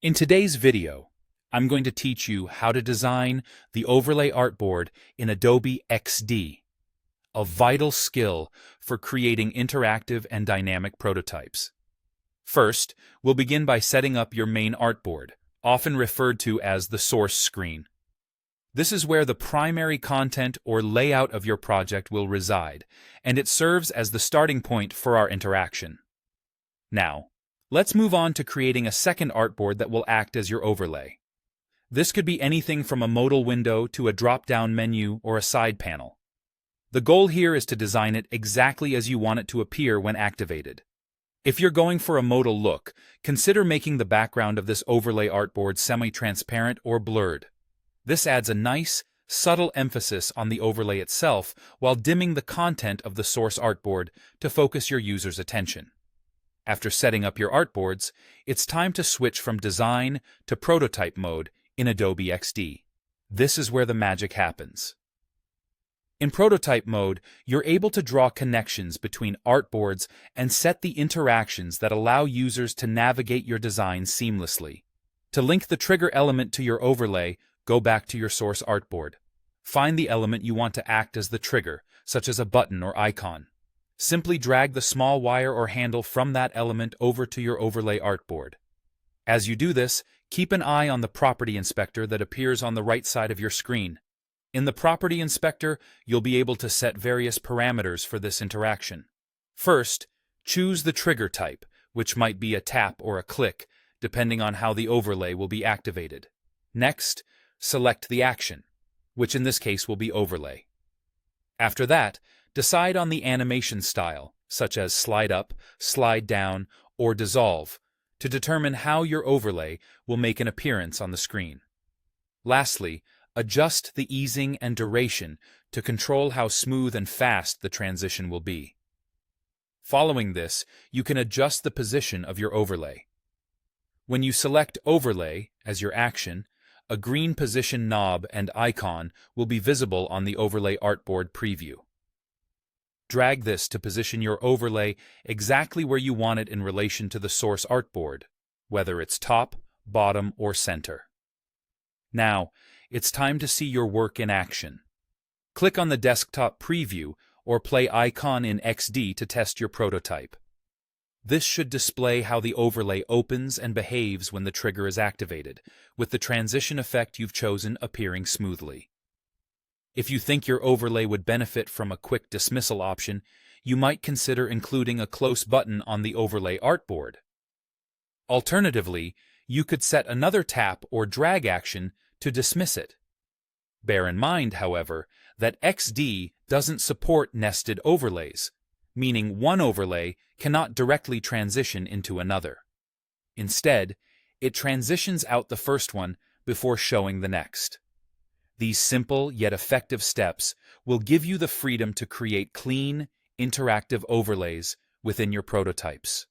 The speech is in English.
In today's video, I'm going to teach you how to design the overlay artboard in Adobe XD, a vital skill for creating interactive and dynamic prototypes. First, we'll begin by setting up your main artboard, often referred to as the source screen. This is where the primary content or layout of your project will reside, and it serves as the starting point for our interaction. Now, let's move on to creating a second artboard that will act as your overlay. This could be anything from a modal window to a drop-down menu or a side panel. The goal here is to design it exactly as you want it to appear when activated. If you're going for a modal look, consider making the background of this overlay artboard semi-transparent or blurred. This adds a nice, subtle emphasis on the overlay itself while dimming the content of the source artboard to focus your user's attention. After setting up your artboards, it's time to switch from design to prototype mode in Adobe XD. This is where the magic happens. In prototype mode, you're able to draw connections between artboards and set the interactions that allow users to navigate your design seamlessly. To link the trigger element to your overlay, go back to your source artboard. Find the element you want to act as the trigger, such as a button or icon. Simply drag the small wire or handle from that element over to your overlay artboard. As you do this, keep an eye on the property inspector that appears on the right side of your screen. In the property inspector, you'll be able to set various parameters for this interaction. First, choose the trigger type, which might be a tap or a click, depending on how the overlay will be activated. Next, select the action, which in this case will be overlay. After that, decide on the animation style, such as slide up, slide down, or dissolve, to determine how your overlay will make an appearance on the screen. Lastly, adjust the easing and duration to control how smooth and fast the transition will be. Following this, you can adjust the position of your overlay. When you select Overlay as your action, a green position knob and icon will be visible on the overlay artboard preview. Drag this to position your overlay exactly where you want it in relation to the source artboard, whether it's top, bottom, or center. Now, it's time to see your work in action. Click on the desktop preview or play icon in XD to test your prototype. This should display how the overlay opens and behaves when the trigger is activated, with the transition effect you've chosen appearing smoothly. If you think your overlay would benefit from a quick dismissal option, you might consider including a close button on the overlay artboard. Alternatively, you could set another tap or drag action to dismiss it. Bear in mind, however, that XD doesn't support nested overlays, meaning one overlay cannot directly transition into another. Instead, it transitions out the first one before showing the next. These simple yet effective steps will give you the freedom to create clean, interactive overlays within your prototypes.